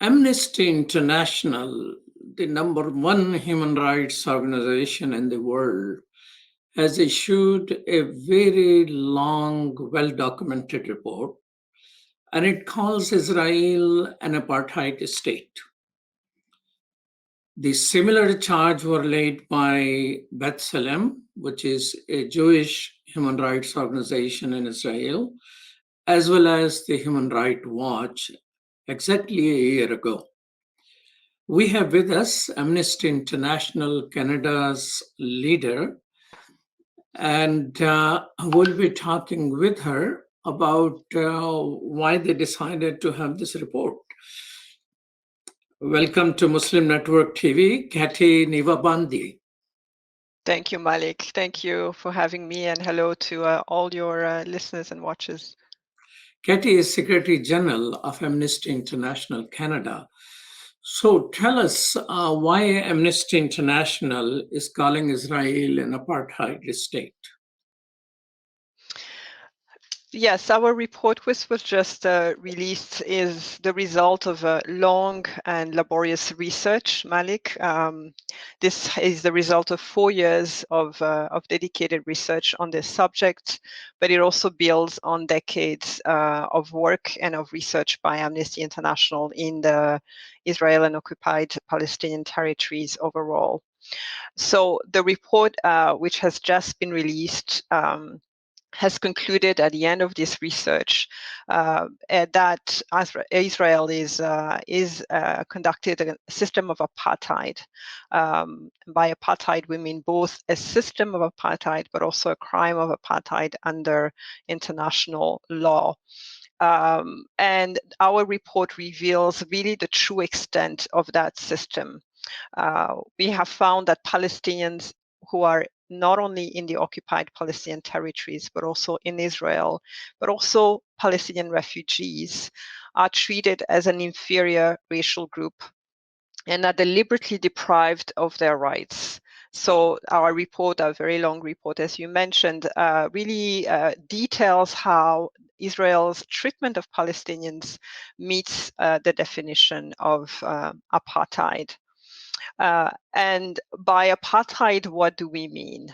Amnesty International, the number one human rights organization in the world, has issued a very long, well documented report, and it calls Israel an apartheid state. The similar charge were laid by B'Tselem, which is a Jewish human rights organization in Israel, as well as the Human Rights Watch exactly a year ago. We have with us Amnesty International Canada's leader, and we'll be talking with her about why they decided to have this report. Welcome to Muslim Network TV, Ketty Nivyabandi. Thank you, Malik. Thank you for having me, and hello to all your listeners and watchers. Ketty is Secretary General of Amnesty International Canada. So tell us why Amnesty International is calling Israel an apartheid state. Yes, our report, which was just released, is the result of a long and laborious research, Malik. This is the result of 4 years of dedicated research on this subject, but it also builds on decades of work and of research by Amnesty International in the Israel and occupied Palestinian territories overall. So the report, which has just been released, has concluded at the end of this research that Israel is conducted a system of apartheid. By apartheid, we mean both a system of apartheid, but also a crime of apartheid under international law. And our report reveals really the true extent of that system. We have found that Palestinians who are not only in the occupied Palestinian territories, but also in Israel, but also Palestinian refugees, are treated as an inferior racial group and are deliberately deprived of their rights. So our report, our very long report, as you mentioned, really details how Israel's treatment of Palestinians meets the definition of apartheid. And by apartheid, what do we mean?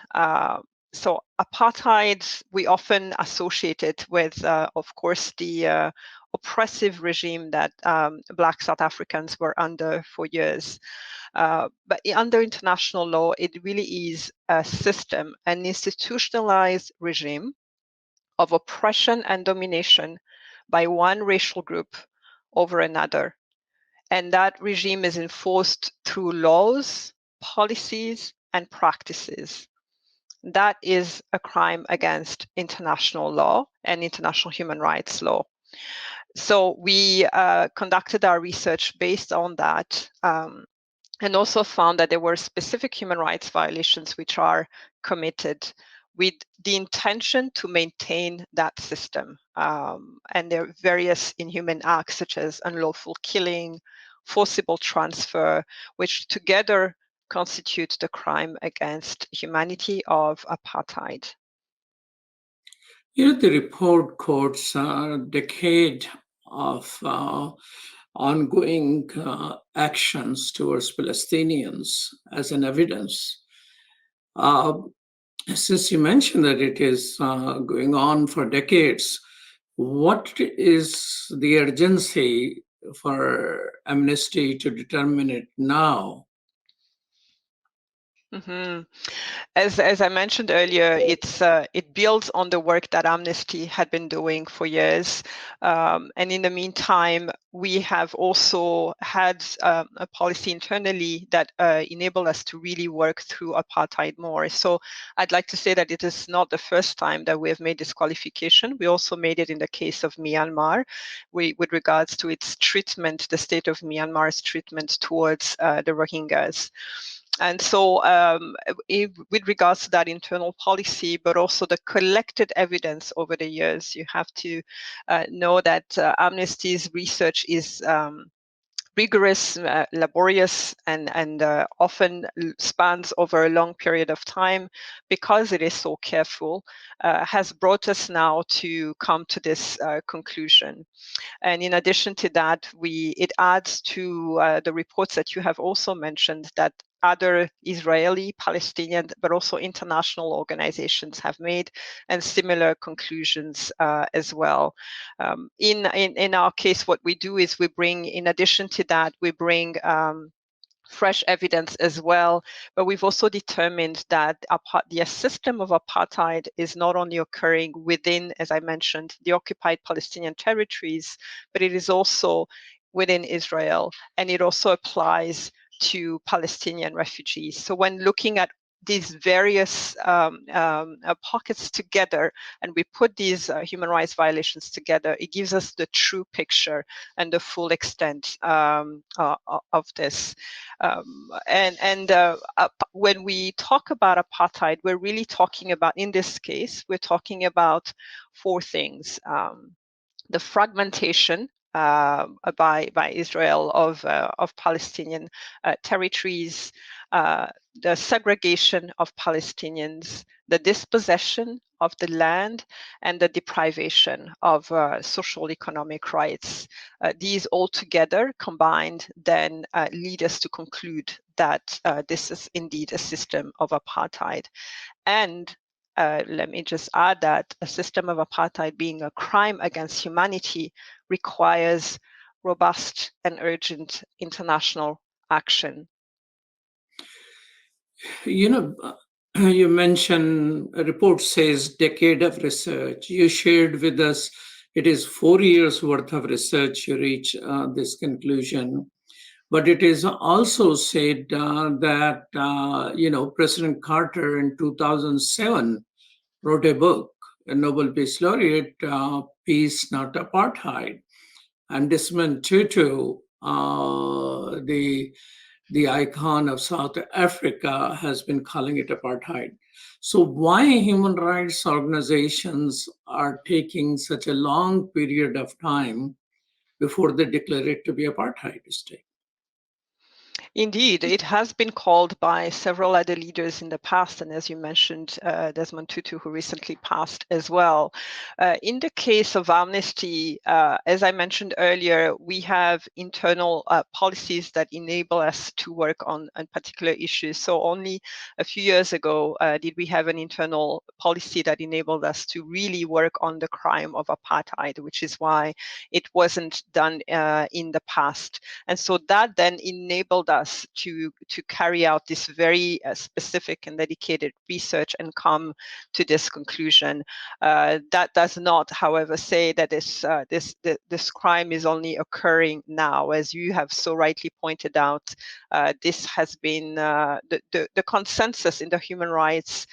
So apartheid, we often associate it with, of course, the oppressive regime that Black South Africans were under for years. But under international law, it really is a system, an institutionalized regime of oppression and domination by one racial group over another. And that regime is enforced through laws, policies, and practices. That is a crime against international law and international human rights law. So we conducted our research based on that, and also found that there were specific human rights violations which are committed with the intention to maintain that system. And there are various inhuman acts such as unlawful killing, forcible transfer, which together constitute the crime against humanity of apartheid. You know, the report quotes a decade of ongoing actions towards Palestinians as an evidence. Since you mentioned that it is going on for decades, what is the urgency for Amnesty to determine it now? Mm-hmm. As I mentioned earlier, it builds on the work that Amnesty had been doing for years, and in the meantime, we have also had a policy internally that enabled us to really work through apartheid more. So I'd like to say that it is not the first time that we have made this qualification. We also made it in the case of Myanmar, with regards to its treatment, the state of Myanmar's treatment towards the Rohingyas. And so with regards to that internal policy, but also the collected evidence over the years, you have to know that Amnesty's research is rigorous, laborious, and often spans over a long period of time, because it is so careful, has brought us now to come to this conclusion. And in addition to that, it adds to the reports that you have also mentioned that other Israeli, Palestinian, but also international organizations have made, and similar conclusions as well. In our case, what we do is we bring, in addition to that, we bring fresh evidence as well, but we've also determined that the system of apartheid is not only occurring within, as I mentioned, the occupied Palestinian territories, but it is also within Israel, and it also applies to Palestinian refugees. So when looking at these various pockets together, and we put these human rights violations together, it gives us the true picture and the full extent of this. When we talk about apartheid, we're really talking about, in this case, we're talking about four things. The fragmentation by Israel of Palestinian territories, the segregation of Palestinians, the dispossession of the land, and the deprivation of social economic rights. These all together combined then lead us to conclude that this is indeed a system of apartheid. And let me just add that a system of apartheid, being a crime against humanity, requires robust and urgent international action. You mentioned a report says decade of research. You shared with us it is 4 years worth of research you reach this conclusion. But it is also said that, President Carter in 2007 wrote a book, a Nobel Peace Laureate, Peace Not Apartheid. And Desmond Tutu, the icon of South Africa, has been calling it apartheid. So why human rights organizations are taking such a long period of time before they declare it to be apartheid state? Indeed, it has been called by several other leaders in the past, and as you mentioned, Desmond Tutu, who recently passed as well. In the case of Amnesty, as I mentioned earlier, we have internal policies that enable us to work on particular issues. So only a few years ago did we have an internal policy that enabled us to really work on the crime of apartheid, which is why it wasn't done in the past. And so that then enabled us to carry out this very specific and dedicated research and come to this conclusion. That does not, however, say that this crime is only occurring now. As you have so rightly pointed out, this has been the consensus in the human rights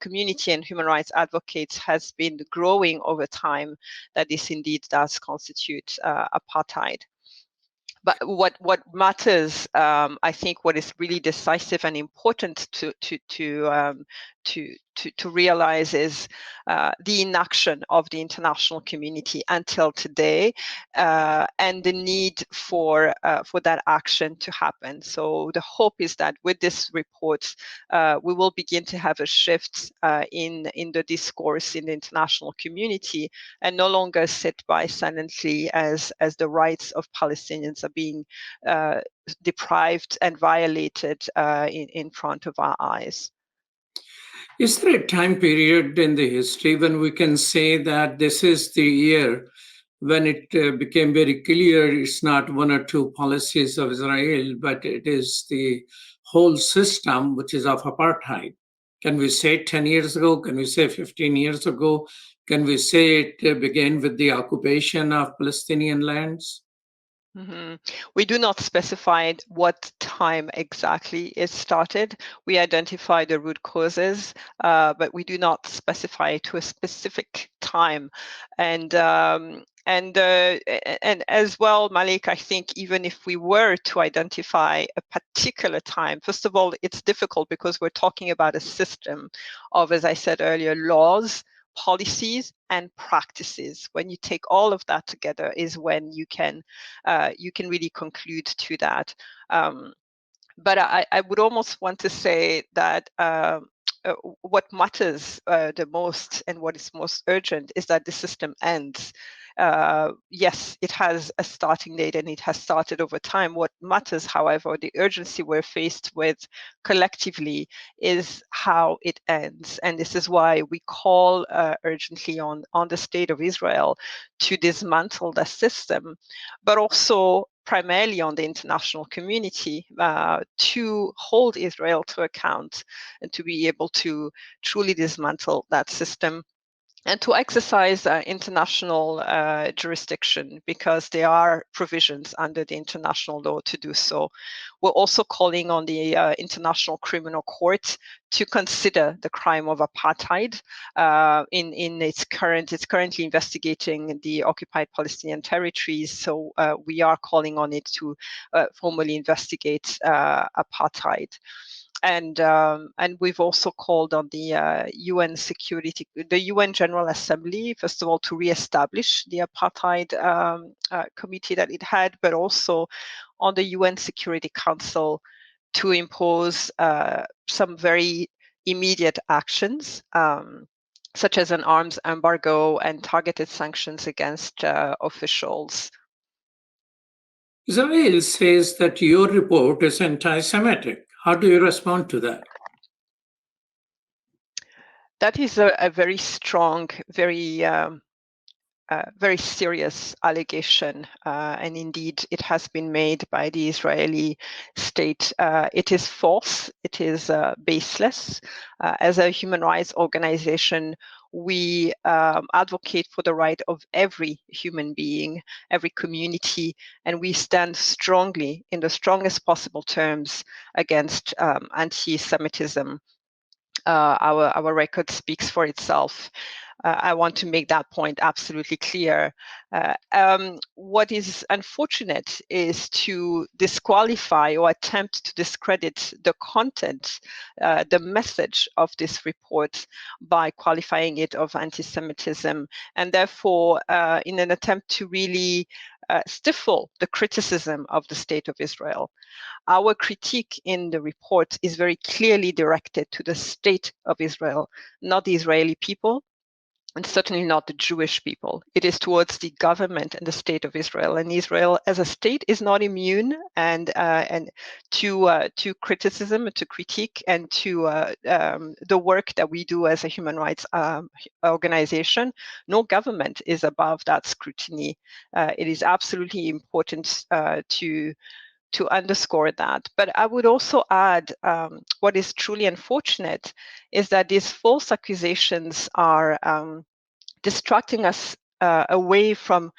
community and human rights advocates has been growing over time that this indeed does constitute apartheid. But what matters, I think, what is really decisive and important to realize is the inaction of the international community until today, and the need for that action to happen. So the hope is that with this report, we will begin to have a shift in the discourse in the international community, and no longer sit by silently as the rights of Palestinians are being deprived and violated in front of our eyes. Is there a time period in the history when we can say that this is the year when it became very clear it's not one or two policies of Israel, but it is the whole system which is of apartheid? Can we say 10 years ago? Can we say 15 years ago? Can we say it began with the occupation of Palestinian lands? Mm-hmm. We do not specify what time exactly it started. We identify the root causes, but we do not specify to a specific time. And as well, Malik, I think even if we were to identify a particular time, first of all, it's difficult because we're talking about a system of, as I said earlier, laws policies and practices. When you take all of that together is when you can really conclude to that. But I would almost want to say that what matters the most and what is most urgent is that the system ends. Yes, it has a starting date and it has started over time. What matters, however, the urgency we're faced with collectively is how it ends. And this is why we call urgently on the state of Israel to dismantle the system, but also primarily on the international community to hold Israel to account and to be able to truly dismantle that system and to exercise international jurisdiction, because there are provisions under the international law to do so. We're also calling on the International Criminal Court to consider the crime of apartheid. It's currently investigating the occupied Palestinian territories, so we are calling on it to formally investigate apartheid. And we've also called on the UN General Assembly, first of all, to reestablish the apartheid committee that it had, but also on the UN Security Council to impose some very immediate actions, such as an arms embargo and targeted sanctions against officials. Israel says that your report is anti-Semitic. How do you respond to that? That is a very strong, very serious allegation, and indeed it has been made by the Israeli state. It is false, it is baseless. As a human rights organization, we advocate for the right of every human being, every community, and we stand strongly, in the strongest possible terms, against anti-Semitism. Our record speaks for itself. I want to make that point absolutely clear. What is unfortunate is to disqualify or attempt to discredit the content, the message of this report by qualifying it of anti-Semitism, and therefore in an attempt to really stifle the criticism of the state of Israel. Our critique in the report is very clearly directed to the state of Israel, not the Israeli people, and certainly not the Jewish people. It is towards the government and the state of Israel. And Israel, as a state, is not immune and to criticism, to critique, and to the work that we do as a human rights organization. No government is above that scrutiny. It is absolutely important to underscore that. But I would also add what is truly unfortunate is that these false accusations are distracting us away from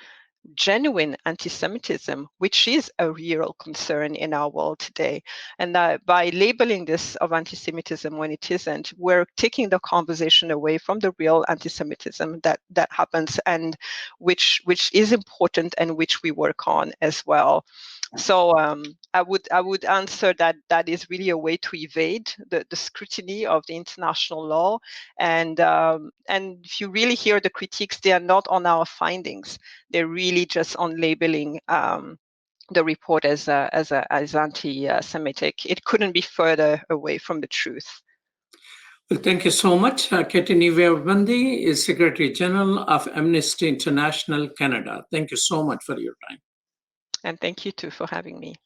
genuine anti-Semitism, which is a real concern in our world today. And by labeling this of anti-Semitism when it isn't, we're taking the conversation away from the real anti-Semitism that happens, and which is important and which we work on as well. So I would answer that is really a way to evade the scrutiny of the international law, and if you really hear the critiques, they are not on our findings; they're really just on labeling the report as anti-Semitic. It couldn't be further away from the truth. Well, thank you so much. Ketty Nivyabandi is Secretary General of Amnesty International Canada. Thank you so much for your time. And thank you too for having me.